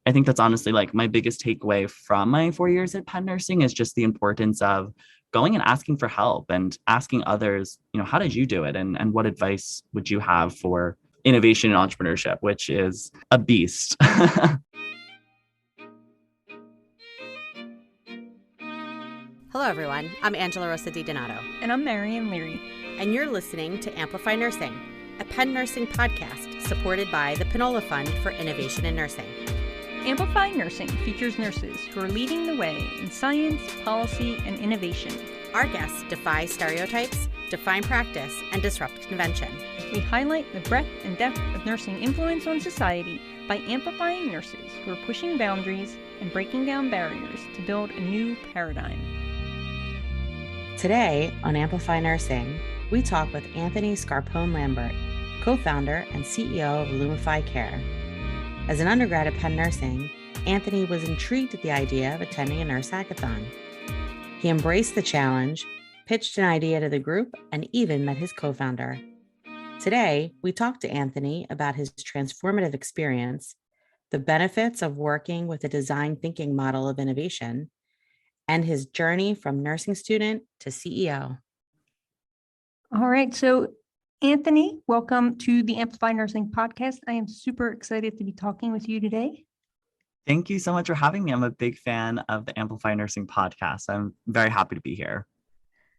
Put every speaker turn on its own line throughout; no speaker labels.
I think that's honestly like my biggest takeaway from my 4 years at Penn Nursing is just the importance of going and asking for help and asking others, how did you do it? And what advice would you have for innovation and entrepreneurship, which is a beast.
Hello, everyone. I'm Angela Rosa DiDonato.
And I'm Marian Leary.
And you're listening to Amplify Nursing, a Penn Nursing podcast supported by the Pinola Fund for Innovation in Nursing.
Amplify Nursing features nurses who are leading the way in science, policy, and innovation.
Our guests defy stereotypes, define practice, and disrupt convention.
We highlight the breadth and depth of nursing influence on society by amplifying nurses who are pushing boundaries and breaking down barriers to build a new paradigm.
Today on Amplify Nursing, we talk with Anthony Scarpone-Lambert, co-founder and CEO of Lumify Care. As an undergrad at Penn Nursing, Anthony was intrigued at the idea of attending a nurse hackathon. He embraced the challenge, pitched an idea to the group, and even met his co-founder. Today, we talk to Anthony about his transformative experience, the benefits of working with a design thinking model of innovation, and his journey from nursing student to CEO.
All right. So, Anthony, welcome to the Amplify Nursing podcast. I am super excited to be talking with you today.
Thank you so much for having me. I'm a big fan of the Amplify Nursing podcast. I'm very happy to be here.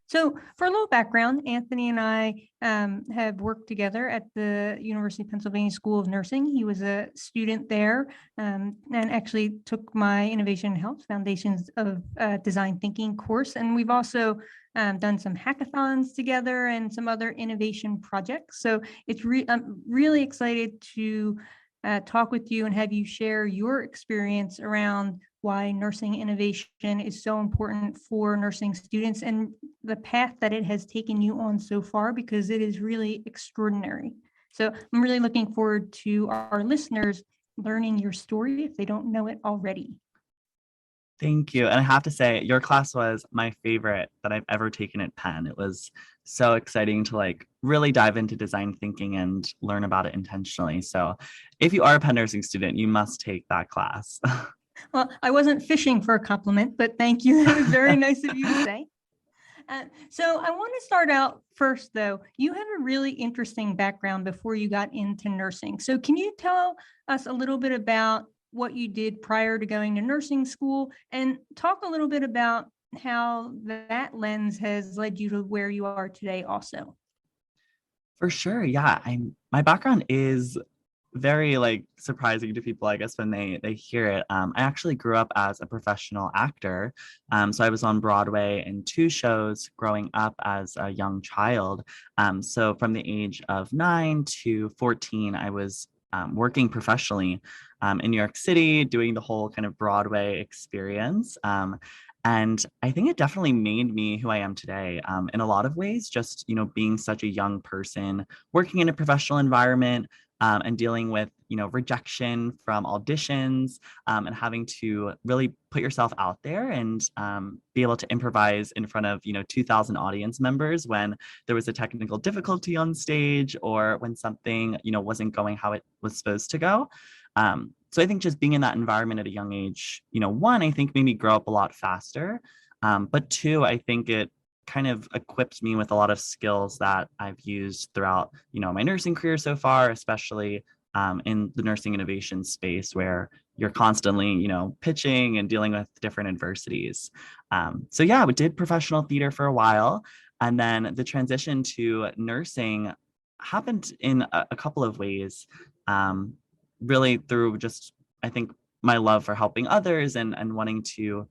So for a little background, Anthony and I have worked together at the University of Pennsylvania School of Nursing. He was a student there and actually took my Innovation and Health Foundations of Design Thinking course. And we've also done some hackathons together and some other innovation projects. So I'm really excited to talk with you and have you share your experience around why nursing innovation is so important for nursing students and the path that it has taken you on so far, because it is really extraordinary. So I'm really looking forward to our listeners learning your story if they don't know it already.
Thank you. And I have to say, your class was my favorite that I've ever taken at Penn. It was so exciting to really dive into design thinking and learn about it intentionally. So if you are a Penn Nursing student, you must take that class.
Well, I wasn't fishing for a compliment, but thank you. That was very nice of you to say. So I want to start out first, though. You have a really interesting background before you got into nursing. So can you tell us a little bit about what you did prior to going to nursing school and talk a little bit about how that lens has led you to where you are today also?
For sure. Yeah. My background is very surprising to people, I guess, when they hear it. I actually grew up as a professional actor. So I was on Broadway in 2 shows growing up as a young child. So from the age of 9 to 14, I was working professionally in New York City, doing the whole kind of Broadway experience. And I think it definitely made me who I am today in a lot of ways, just, being such a young person, working in a professional environment, and dealing with, rejection from auditions and having to really put yourself out there and be able to improvise in front of, 2,000 audience members when there was a technical difficulty on stage or when something, wasn't going how it was supposed to go. So I think just being in that environment at a young age, one, I think made me grow up a lot faster. But 2, I think it kind of equipped me with a lot of skills that I've used throughout, my nursing career so far, especially in the nursing innovation space where you're constantly, pitching and dealing with different adversities. So yeah, we did professional theater for a while. And then the transition to nursing happened in a couple of ways, really through just, I think, my love for helping others and wanting to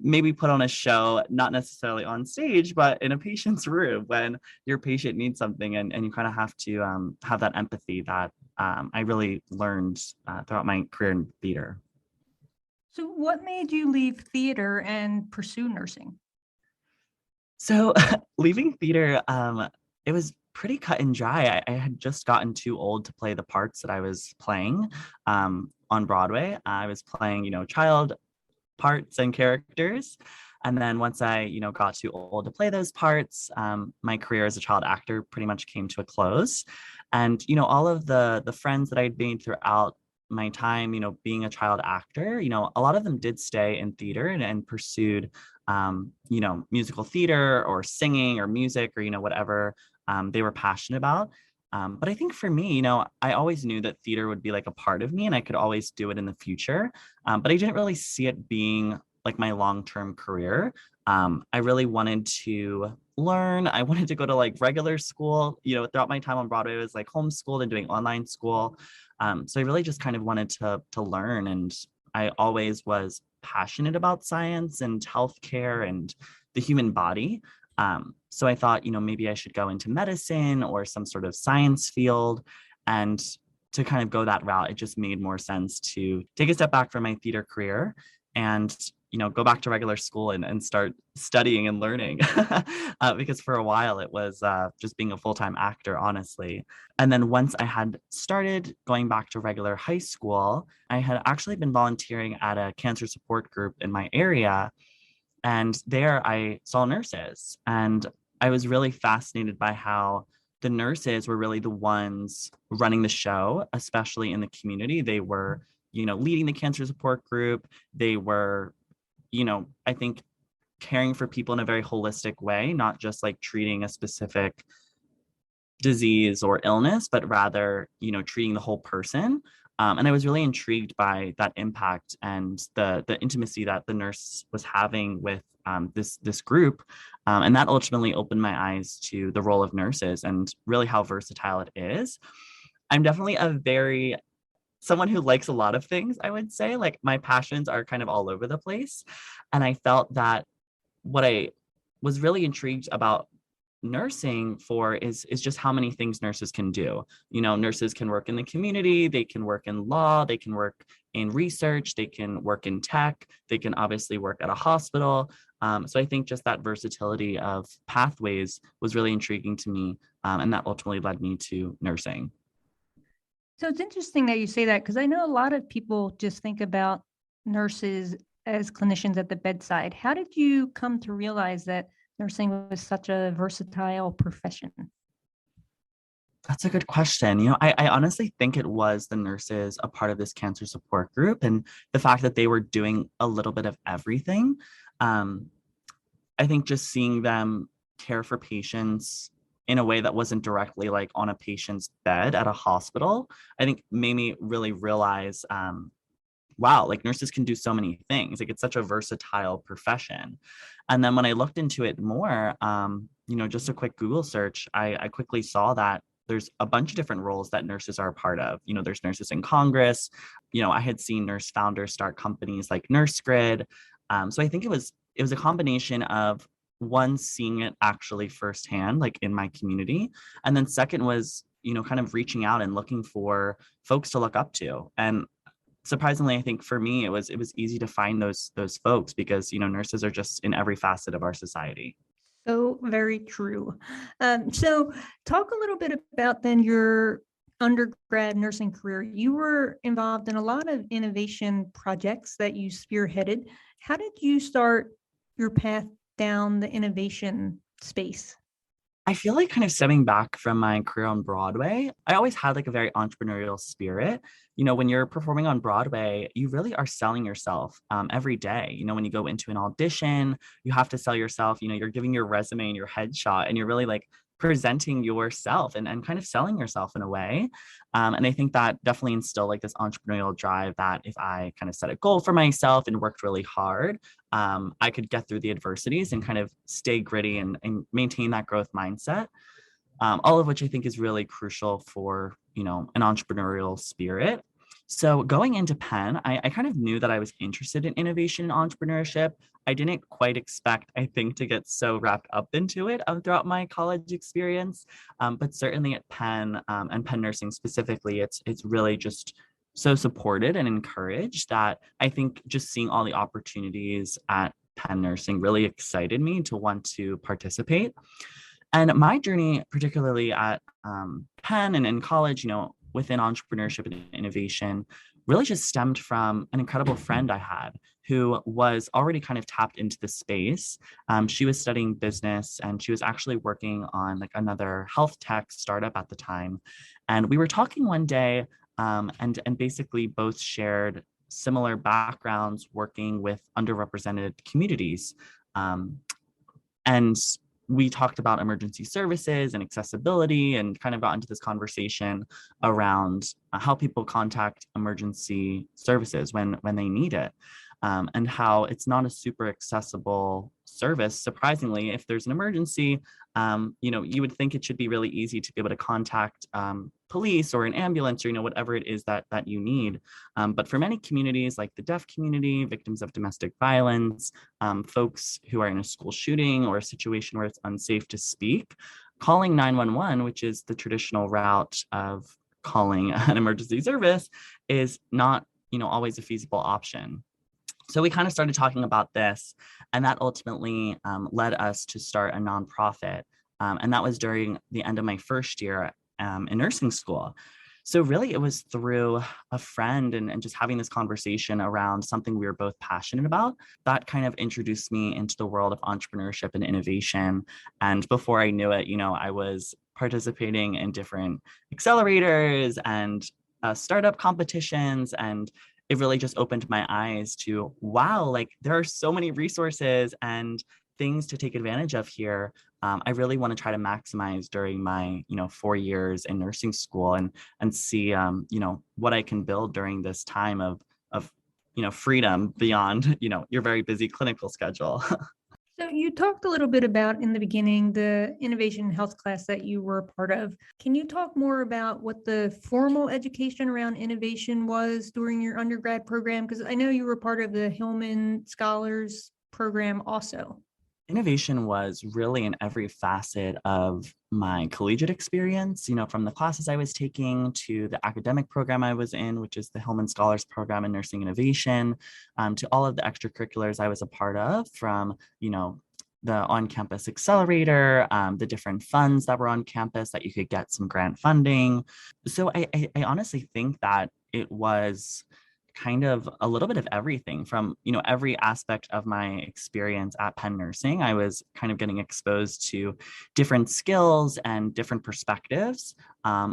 maybe put on a show, not necessarily on stage, but in a patient's room when your patient needs something and you kind of have to have that empathy that I really learned throughout my career in theater.
So what made you leave theater and pursue nursing?
So leaving theater, it was pretty cut and dry. I had just gotten too old to play the parts that I was playing on Broadway. I was playing, child parts and characters. And then once I, got too old to play those parts, my career as a child actor pretty much came to a close. And, all of the friends that I'd made throughout my time, being a child actor, a lot of them did stay in theater and pursued, musical theater or singing or music or, whatever they were passionate about. But I think for me, I always knew that theater would be like a part of me and I could always do it in the future. But I didn't really see it being like my long-term career. I really wanted to learn. I wanted to go to like regular school, throughout my time on Broadway, I was like homeschooled and doing online school. So I really just kind of wanted to learn. And I always was passionate about science and healthcare and the human body. So I thought, maybe I should go into medicine or some sort of science field. And to kind of go that route, it just made more sense to take a step back from my theater career and go back to regular school and start studying and learning. Because for a while it was just being a full-time actor, honestly. And then once I had started going back to regular high school, I had actually been volunteering at a cancer support group in my area. And there I saw nurses. And I was really fascinated by how the nurses were really the ones running the show, especially in the community. They were, leading the cancer support group. They were, I think caring for people in a very holistic way, not just like treating a specific disease or illness, but rather, treating the whole person. And I was really intrigued by that impact and the intimacy that the nurse was having with this group. And that ultimately opened my eyes to the role of nurses and really how versatile it is. I'm definitely someone who likes a lot of things, I would say. Like my passions are kind of all over the place. And I felt that what I was really intrigued about nursing for is just how many things nurses can do. Nurses can work in the community, they can work in law, they can work in research, they can work in tech, they can obviously work at a hospital. So I think just that versatility of pathways was really intriguing to me. And that ultimately led me to nursing.
So it's interesting that you say that, because I know a lot of people just think about nurses as clinicians at the bedside. How did you come to realize that nursing was such a versatile profession?
That's a good question. I honestly think it was the nurses a part of this cancer support group and the fact that they were doing a little bit of everything. I think just seeing them care for patients in a way that wasn't directly like on a patient's bed at a hospital, I think made me really realize, wow, like nurses can do so many things. Like it's such a versatile profession. And then when I looked into it more, just a quick Google search, I quickly saw that there's a bunch of different roles that nurses are a part of. There's nurses in Congress. I had seen nurse founders start companies like NurseGrid. So I think it was a combination of one, seeing it actually firsthand, like in my community. And then second was, kind of reaching out and looking for folks to look up to. And surprisingly, I think for me, it was easy to find those folks because, nurses are just in every facet of our society.
So very true. So talk a little bit about then your undergrad nursing career. You were involved in a lot of innovation projects that you spearheaded. How did you start your path down the innovation space?
I feel like kind of stepping back from my career on Broadway, I always had like a very entrepreneurial spirit. When you're performing on Broadway, you really are selling yourself every day. When you go into an audition, you have to sell yourself. You're giving your resume and your headshot, and you're really like presenting yourself and kind of selling yourself in a way. And I think that definitely instilled like this entrepreneurial drive that if I kind of set a goal for myself and worked really hard, I could get through the adversities and kind of stay gritty and maintain that growth mindset. All of which I think is really crucial for, an entrepreneurial spirit. So going into Penn, I kind of knew that I was interested in innovation and entrepreneurship. I didn't quite expect, I think, to get so wrapped up into it throughout my college experience. But certainly at Penn and Penn Nursing specifically, it's really just so supported and encouraged that I think just seeing all the opportunities at Penn Nursing really excited me to want to participate. And my journey, particularly at Penn and in college, within entrepreneurship and innovation, really just stemmed from an incredible friend I had who was already kind of tapped into the space. She was studying business and she was actually working on like another health tech startup at the time. And we were talking one day and basically both shared similar backgrounds working with underrepresented communities. And we talked about emergency services and accessibility and kind of got into this conversation around how people contact emergency services when they need it. And how it's not a super accessible service. Surprisingly, if there's an emergency, you would think it should be really easy to be able to contact police or an ambulance or whatever it is that you need. But for many communities, like the deaf community, victims of domestic violence, folks who are in a school shooting or a situation where it's unsafe to speak, calling 911, which is the traditional route of calling an emergency service, is not always a feasible option. So we kind of started talking about this, and that ultimately led us to start a nonprofit. And that was during the end of my first year in nursing school. So really it was through a friend and just having this conversation around something we were both passionate about that kind of introduced me into the world of entrepreneurship and innovation. And before I knew it, I was participating in different accelerators and startup competitions, and it really just opened my eyes to, wow, like there are so many resources and things to take advantage of here. I really want to try to maximize during my 4 years in nursing school and see what I can build during this time of freedom beyond your very busy clinical schedule.
So you talked a little bit about in the beginning the innovation health class that you were a part of. Can you talk more about what the formal education around innovation was during your undergrad program? Because I know you were part of the Hillman Scholars program also.
Innovation was really in every facet of my collegiate experience, from the classes I was taking to the academic program I was in, which is the Hillman Scholars Program in Nursing Innovation, to all of the extracurriculars I was a part of, from, the on-campus accelerator, the different funds that were on campus that you could get some grant funding. So I honestly think that it was kind of a little bit of everything from, every aspect of my experience at Penn Nursing. I was kind of getting exposed to different skills and different perspectives,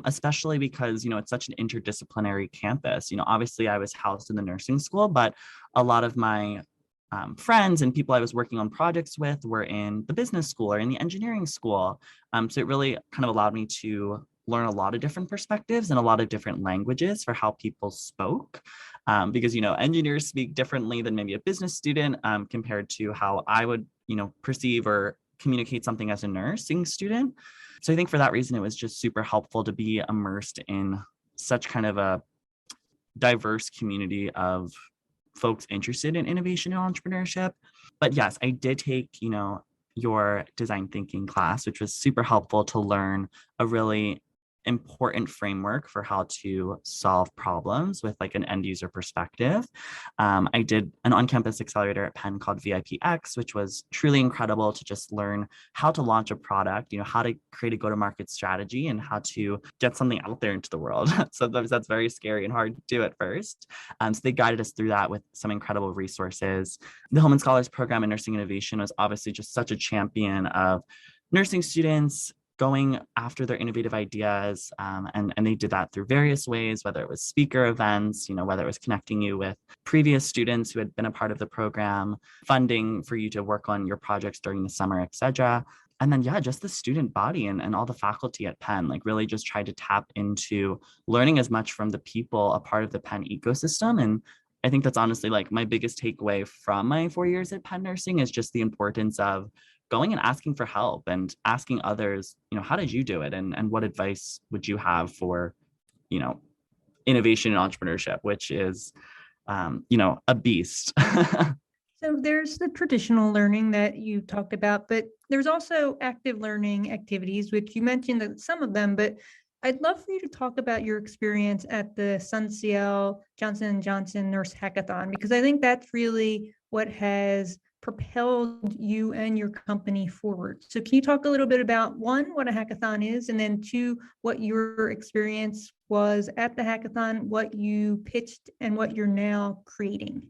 especially because, it's such an interdisciplinary campus. Obviously I was housed in the nursing school, but a lot of my friends and people I was working on projects with were in the business school or in the engineering school. So it really kind of allowed me to learn a lot of different perspectives and a lot of different languages for how people spoke. Because, engineers speak differently than maybe a business student compared to how I would, perceive or communicate something as a nursing student. So I think for that reason, it was just super helpful to be immersed in such kind of a diverse community of folks interested in innovation and entrepreneurship. But yes, I did take, your design thinking class, which was super helpful to learn a really important framework for how to solve problems with like an end user perspective. I did an on-campus accelerator at Penn called VIPX, which was truly incredible to just learn how to launch a product, how to create a go-to-market strategy and how to get something out there into the world. Sometimes that's very scary and hard to do at first. So they guided us through that with some incredible resources. The Hillman Scholars Program in Nursing Innovation was obviously just such a champion of nursing students going after their innovative ideas. And they did that through various ways, whether it was speaker events, whether it was connecting you with previous students who had been a part of the program, funding for you to work on your projects during the summer, et cetera. And then, just the student body and all the faculty at Penn, like really just tried to tap into learning as much from the people a part of the Penn ecosystem. And I think that's honestly like my biggest takeaway from my 4 years at Penn Nursing is just the importance of going and asking for help and asking others, how did you do it? And what advice would you have for, innovation and entrepreneurship, which is, a beast.
So there's the traditional learning that you talked about, but there's also active learning activities, which you mentioned that some of them, but I'd love for you to talk about your experience at the SunCL Johnson & Johnson Nurse Hackathon, because I think that's really what has propelled you and your company forward. So can you talk a little bit about, one, what a hackathon is, and then two, what your experience was at the hackathon, what you pitched, and what you're now creating?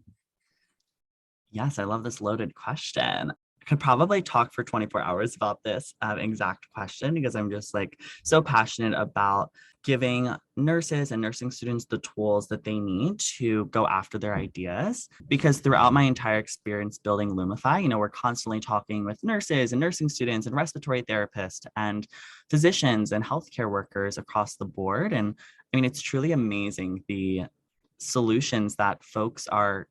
Yes, I love this loaded question. could probably talk for 24 hours about this exact question because I'm just like so passionate about giving nurses and nursing students the tools that they need to go after their ideas. Because throughout my entire experience building Lumify, we're constantly talking with nurses and nursing students and respiratory therapists and physicians and healthcare workers across the board. And I mean, it's truly amazing the solutions that folks are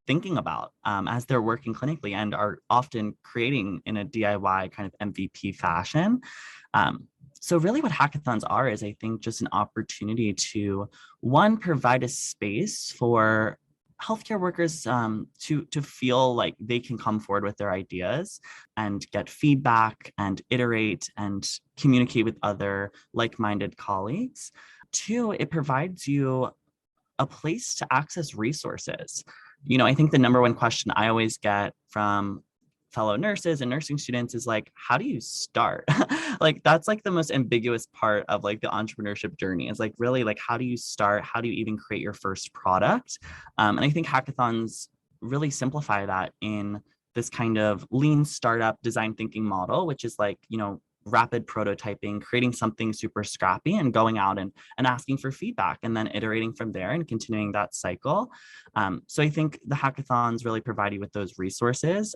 thinking about as they're working clinically and are often creating in a DIY kind of MVP fashion. So really what hackathons are is, I think, just an opportunity to, provide a space for healthcare workers to feel like they can come forward with their ideas and get feedback and iterate and communicate with other like-minded colleagues. Two, it provides you a place to access resources. I think the number one question I always get from fellow nurses and nursing students is like, how do you start? Like, that's like the most ambiguous part of like the entrepreneurship journey is like, really, like, how do you start? How do you even create your first product? And I think hackathons really simplify that in this kind of lean startup design thinking model, which is like, rapid prototyping, creating something super scrappy and going out and asking for feedback and then iterating from there and continuing that cycle. So I think the hackathons really provide you with those resources,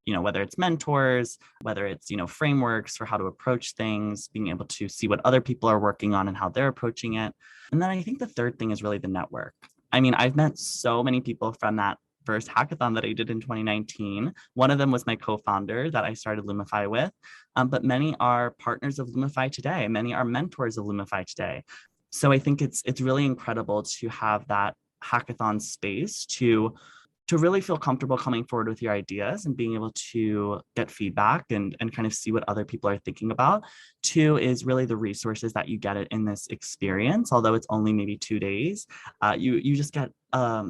whether it's mentors, whether it's, frameworks for how to approach things, being able to see what other people are working on and how they're approaching it. And then I think the third thing is really the network. I mean, I've met so many people from that first hackathon that I did in 2019. One of them was my co-founder that I started Lumify with, but many are partners of Lumify today. Many are mentors of Lumify today. So I think it's really incredible to have that hackathon space to really feel comfortable coming forward with your ideas and being able to get feedback and kind of see what other people are thinking about. Two is really the resources that you get it in this experience. Although it's only maybe 2 days, you just get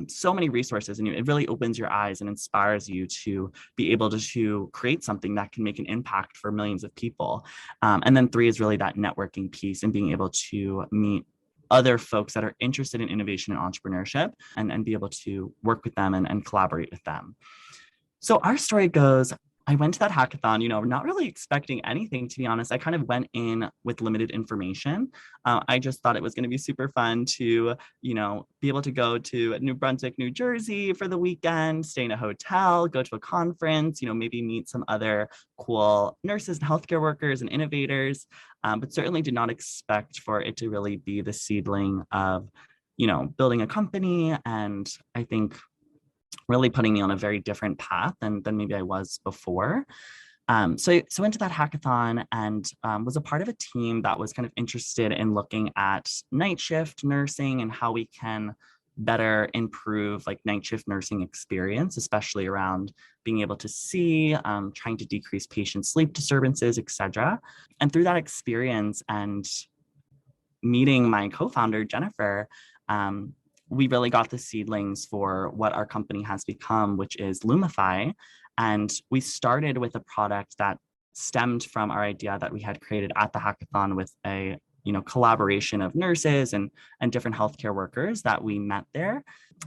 so many resources, and it really opens your eyes and inspires you to be able to create something that can make an impact for millions of people. And then three is really that networking piece and being able to meet other folks that are interested in innovation and entrepreneurship and be able to work with them and collaborate with them. So our story goes, I went to that hackathon, not really expecting anything, to be honest. I kind of went in with limited information. I just thought it was going to be super fun to, be able to go to New Brunswick, New Jersey for the weekend, stay in a hotel, go to a conference, maybe meet some other cool nurses and healthcare workers and innovators, but certainly did not expect for it to really be the seedling of, building a company. And I think really putting me on a very different path than maybe I was before. So went to that hackathon and was a part of a team that was kind of interested in looking at night shift nursing and how we can better improve like night shift nursing experience, especially around being able to see, trying to decrease patient sleep disturbances, et cetera. And through that experience and meeting my co-founder, Jennifer, we really got the seedlings for what our company has become, which is Lumify. And we started with a product that stemmed from our idea that we had created at the hackathon with a collaboration of nurses and different healthcare workers that we met there.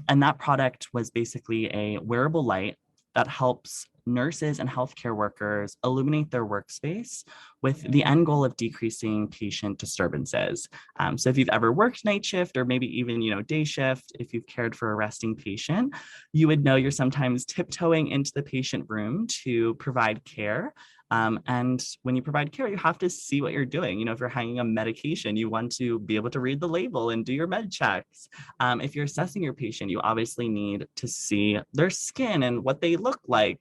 And that product was basically a wearable light that helps nurses and healthcare workers illuminate their workspace with the end goal of decreasing patient disturbances. So if you've ever worked night shift or maybe even, day shift, if you've cared for a resting patient, you would know you're sometimes tiptoeing into the patient room to provide care. And when you provide care, you have to see what you're doing. If you're hanging a medication, you want to be able to read the label and do your med checks. If you're assessing your patient, you obviously need to see their skin and what they look like.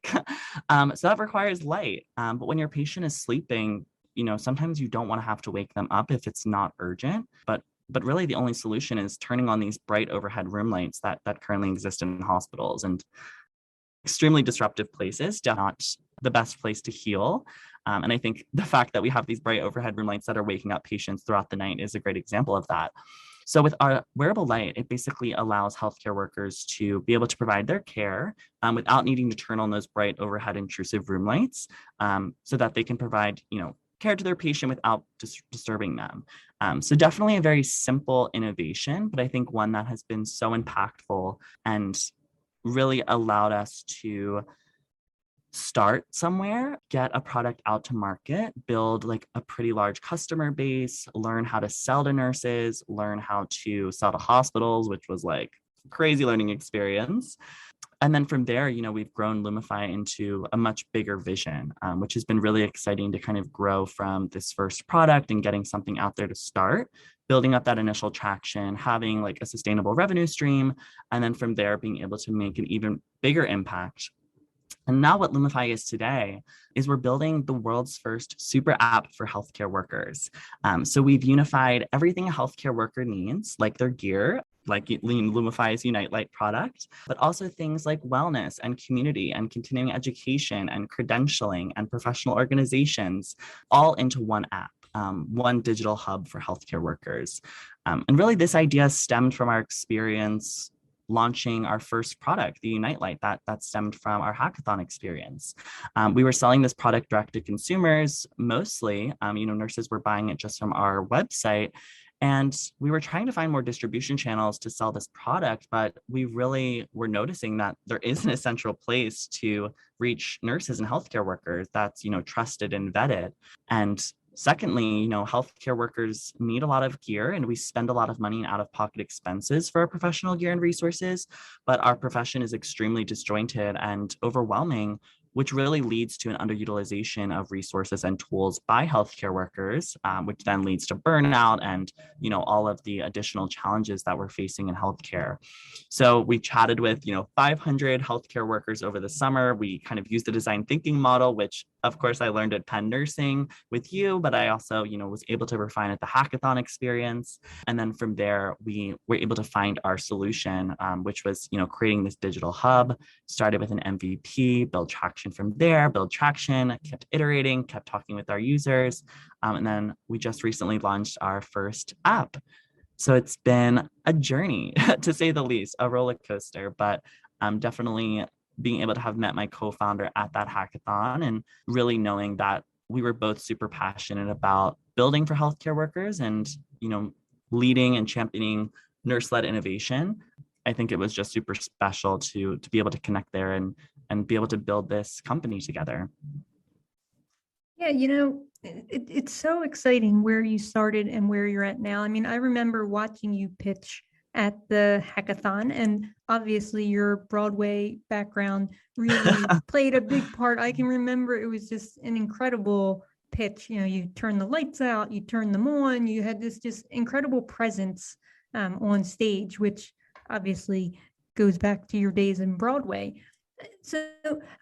So that requires light. But when your patient is sleeping, sometimes you don't want to have to wake them up if it's not urgent. But really the only solution is turning on these bright overhead room lights that currently exist in hospitals. And extremely disruptive places, not the best place to heal. And I think the fact that we have these bright overhead room lights that are waking up patients throughout the night is a great example of that. So with our wearable light, it basically allows healthcare workers to be able to provide their care without needing to turn on those bright overhead intrusive room lights, so that they can provide, care to their patient without disturbing them. So definitely a very simple innovation, but I think one that has been so impactful and really allowed us to start somewhere, get a product out to market, build like a pretty large customer base, learn how to sell to nurses, learn how to sell to hospitals, which was like crazy learning experience. And then from there, we've grown Lumify into a much bigger vision, which has been really exciting to kind of grow from this first product and getting something out there to start, building up that initial traction, having like a sustainable revenue stream, and then from there being able to make an even bigger impact. And now what Lumify is today is we're building the world's first super app for healthcare workers. So we've unified everything a healthcare worker needs, like their gear, like Lumify's Unite Light product, but also things like wellness and community and continuing education and credentialing and professional organizations, all into one app. One digital hub for healthcare workers. And really, this idea stemmed from our experience launching our first product, the Unite Light, that stemmed from our hackathon experience. We were selling this product direct to consumers mostly. Nurses were buying it just from our website. And we were trying to find more distribution channels to sell this product, but we really were noticing that there isn't a central place to reach nurses and healthcare workers that's, trusted and vetted. And secondly, healthcare workers need a lot of gear and we spend a lot of money in out-of-pocket expenses for our professional gear and resources, but our profession is extremely disjointed and overwhelming, which really leads to an underutilization of resources and tools by healthcare workers, which then leads to burnout and, all of the additional challenges that we're facing in healthcare. So we chatted with, 500 healthcare workers over the summer. We kind of used the design thinking model, which of course I learned at Penn Nursing with you, but I also, was able to refine at the hackathon experience. And then from there, we were able to find our solution, which was, creating this digital hub, started with an MVP, build traction from there, build traction, kept iterating, kept talking with our users. And then we just recently launched our first app. So it's been a journey, to say the least, a roller coaster, but definitely being able to have met my co-founder at that hackathon and really knowing that we were both super passionate about building for healthcare workers and, leading and championing nurse-led innovation. I think it was just super special to be able to connect there and be able to build this company together.
Yeah, it's so exciting where you started and where you're at now. I mean, I remember watching you pitch at the hackathon, and obviously your Broadway background really played a big part. I can remember it was just an incredible pitch. You turned the lights out, you turned them on, you had this just incredible presence on stage, which obviously goes back to your days in Broadway. So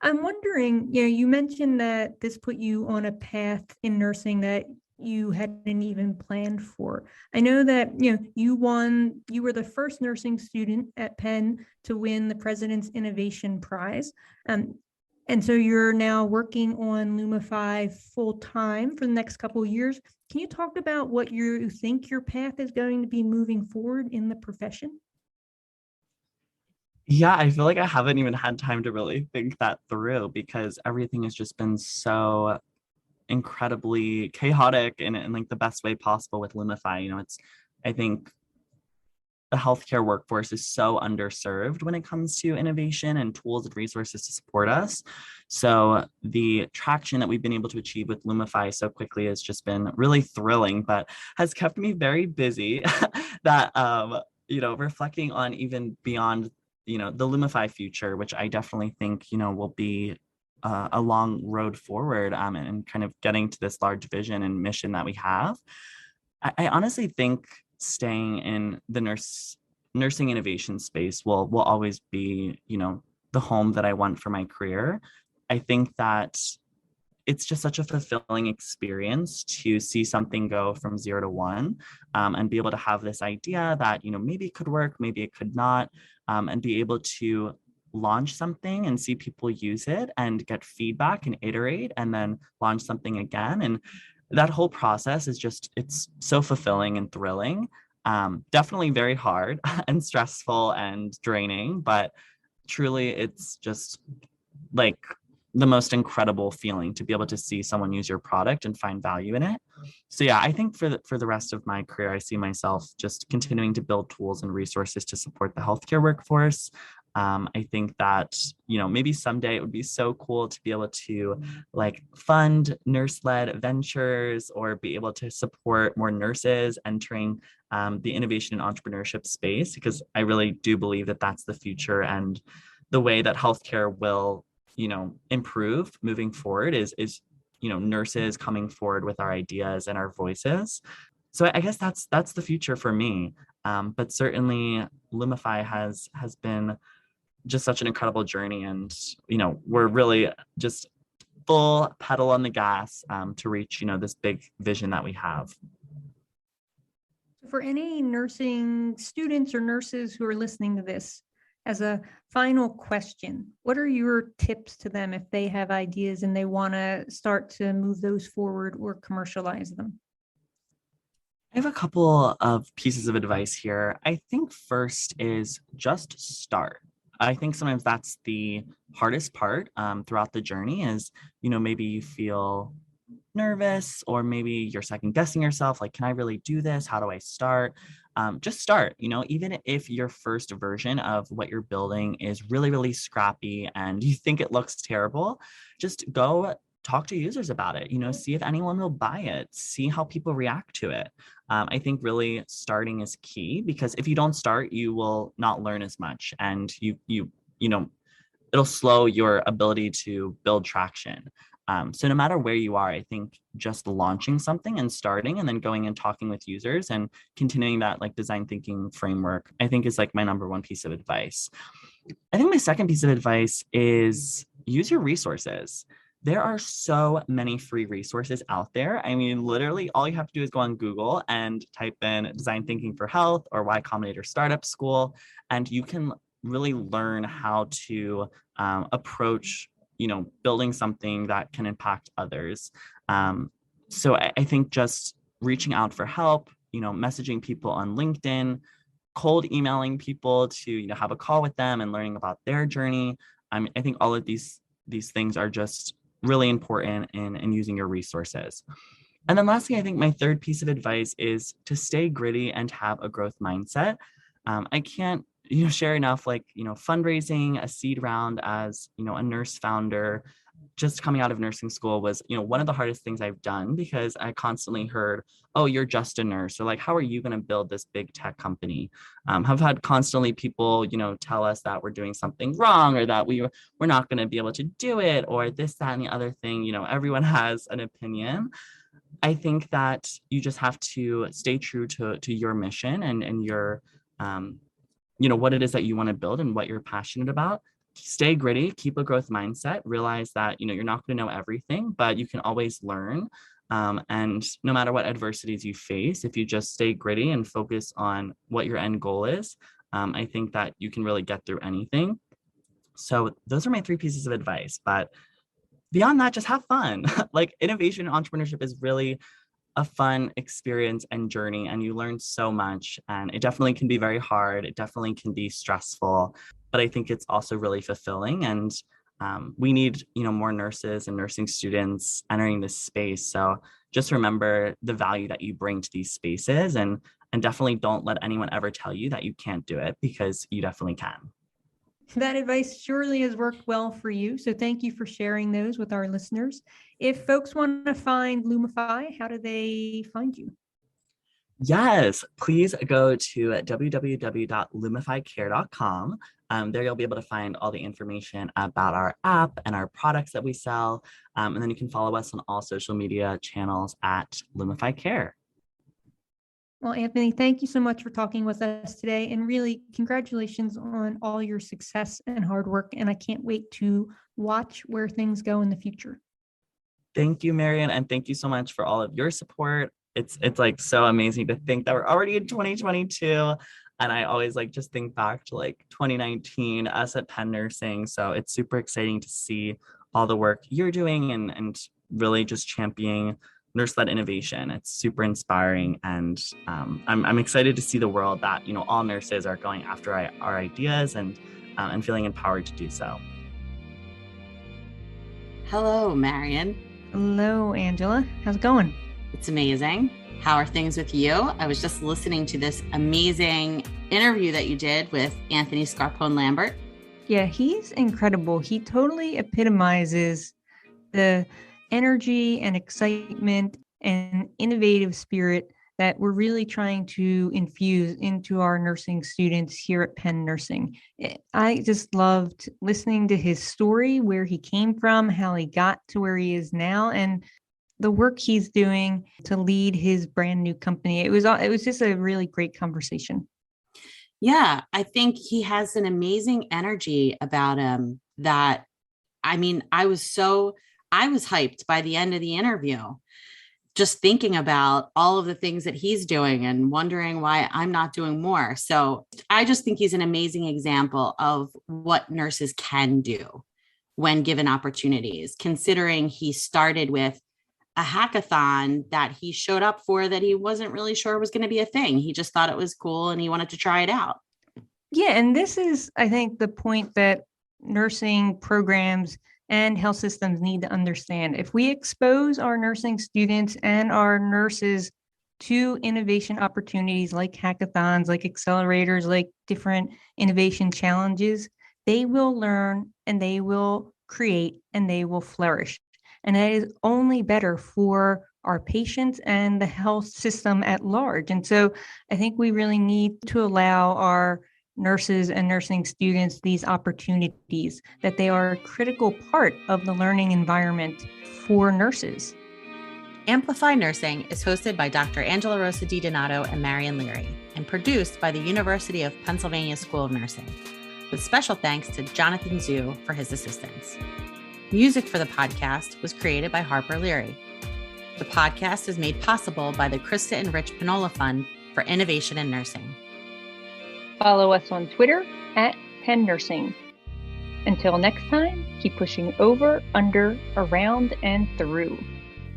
I'm wondering, you mentioned that this put you on a path in nursing that you hadn't even planned for. I know that, you were the first nursing student at Penn to win the President's Innovation Prize. And so you're now working on Lumify full time for the next couple of years. Can you talk about what you think your path is going to be moving forward in the profession?
Yeah, I feel like I haven't even had time to really think that through because everything has just been so incredibly chaotic in like the best way possible with Lumify. I think the healthcare workforce is so underserved when it comes to innovation and tools and resources to support us. So the traction that we've been able to achieve with Lumify so quickly has just been really thrilling, but has kept me very busy that, reflecting on even beyond the Lumify future, which I definitely think, will be a long road forward and kind of getting to this large vision and mission that we have. I honestly think staying in the nursing innovation space will always be, the home that I want for my career. I think that it's just such a fulfilling experience to see something go from 0 to 1 and be able to have this idea that, maybe it could work, maybe it could not, and be able to launch something and see people use it and get feedback and iterate and then launch something again. And that whole process is it's so fulfilling and thrilling. Definitely very hard and stressful and draining, but truly it's just like the most incredible feeling to be able to see someone use your product and find value in it. So yeah, I think for the rest of my career, I see myself just continuing to build tools and resources to support the healthcare workforce, I think that, maybe someday it would be so cool to be able to like fund nurse-led ventures or be able to support more nurses entering the innovation and entrepreneurship space, because I really do believe that that's the future, and the way that healthcare will, improve moving forward is nurses coming forward with our ideas and our voices. So I guess that's the future for me. But certainly Lumify has been just such an incredible journey, and we're really just full pedal on the gas to reach this big vision that we have.
For any nursing students or nurses who are listening to this, as a final question, what are your tips to them if they have ideas and they want to start to move those forward or commercialize them?
I have a couple of pieces of advice here. I think first is just start. I think sometimes that's the hardest part throughout the journey is, maybe you feel nervous, or maybe you're second guessing yourself, like, can I really do this? How do I start? Just start, even if your first version of what you're building is really, really scrappy and you think it looks terrible, just go talk to users about it, see if anyone will buy it, see how people react to it. I think really starting is key, because if you don't start, you will not learn as much, and it'll slow your ability to build traction. So no matter where you are, I think just launching something and starting and then going and talking with users and continuing that like design thinking framework, I think is like my number one piece of advice. I think my second piece of advice is use your resources. There are so many free resources out there. I mean, literally all you have to do is go on Google and type in design thinking for health or Y Combinator startup school, and you can really learn how to approach building something that can impact others. So I think just reaching out for help, messaging people on LinkedIn, cold emailing people to have a call with them and learning about their journey. I think all of these things are just really important in using your resources. And then lastly, I think my third piece of advice is to stay gritty and have a growth mindset. I can't share enough, like, fundraising a seed round as, a nurse founder just coming out of nursing school was, one of the hardest things I've done, because I constantly heard, oh, you're just a nurse, or like, how are you going to build this big tech company? I've had constantly people, tell us that we're doing something wrong, or that we're not going to be able to do it, or this, that, and the other thing. Everyone has an opinion. I think that you just have to stay true to your mission and your, what it is that you want to build and what you're passionate about. Stay gritty, keep a growth mindset, realize that, you're not going to know everything, but you can always learn. And no matter what adversities you face, if you just stay gritty and focus on what your end goal is, I think that you can really get through anything. So those are my three pieces of advice. But beyond that, just have fun. Like, innovation and entrepreneurship is really a fun experience and journey, and you learn so much, and it definitely can be very hard. It definitely can be stressful, but I think it's also really fulfilling, and we need, more nurses and nursing students entering this space. So just remember the value that you bring to these spaces, and definitely don't let anyone ever tell you that you can't do it, because you definitely can.
That advice surely has worked well for you. So thank you for sharing those with our listeners. If folks want to find Lumify, how do they find you?
Yes, please go to www.lumifycare.com. There you'll be able to find all the information about our app and our products that we sell. And then you can follow us on all social media channels at Lumify Care.
Well, Anthony, thank you so much for talking with us today, and really congratulations on all your success and hard work. And I can't wait to watch where things go in the future.
Thank you, Marian. And thank you so much for all of your support. It's like so amazing to think that we're already in 2022. And I always just think back to 2019, us at Penn Nursing. So it's super exciting to see all the work you're doing and really just championing nurse-led innovation. It's super inspiring, and I'm excited to see the world that all nurses are going after our ideas and feeling empowered to do so.
Hello, Marian.
Hello, Angela. How's it going?
It's amazing. How are things with you? I was just listening to this amazing interview that you did with Anthony Scarpone-Lambert.
Yeah, he's incredible. He totally epitomizes the energy and excitement and innovative spirit that we're really trying to infuse into our nursing students here at Penn Nursing. I just loved listening to his story, where he came from, how he got to where he is now, and the work he's doing to lead his brand new company. It was just a really great conversation.
Yeah, I think he has an amazing energy about him that, I mean, I was hyped by the end of the interview, just thinking about all of the things that he's doing and wondering why I'm not doing more. So I just think he's an amazing example of what nurses can do when given opportunities, considering he started with a hackathon that he showed up for that he wasn't really sure was going to be a thing. He just thought it was cool and he wanted to try it out.
Yeah, and this is, I think, the point that nursing programs and health systems need to understand. If we expose our nursing students and our nurses to innovation opportunities like hackathons, like accelerators, like different innovation challenges, they will learn and they will create and they will flourish. And that is only better for our patients and the health system at large. And so I think we really need to allow our nurses and nursing students these opportunities, that they are a critical part of the learning environment for nurses.
Amplify Nursing is hosted by Dr. Angela Rosa DiDonato and Marian Leary and produced by the University of Pennsylvania School of Nursing, with special thanks to Jonathan Zhu for his assistance. Music for the podcast was created by Harper Leary. The podcast is made possible by the Krista and Rich Pinola Fund for Innovation in Nursing.
Follow us on Twitter at Penn Nursing. Until next time, keep pushing over, under, around, and through.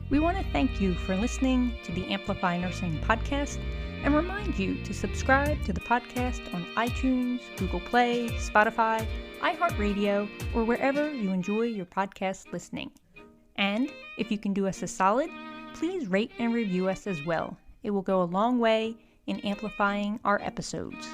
We want to thank you for listening to the Amplify Nursing podcast and remind you to subscribe to the podcast on iTunes, Google Play, Spotify, iHeartRadio, or wherever you enjoy your podcast listening. And if you can do us a solid, please rate and review us as well. It will go a long way in amplifying our episodes.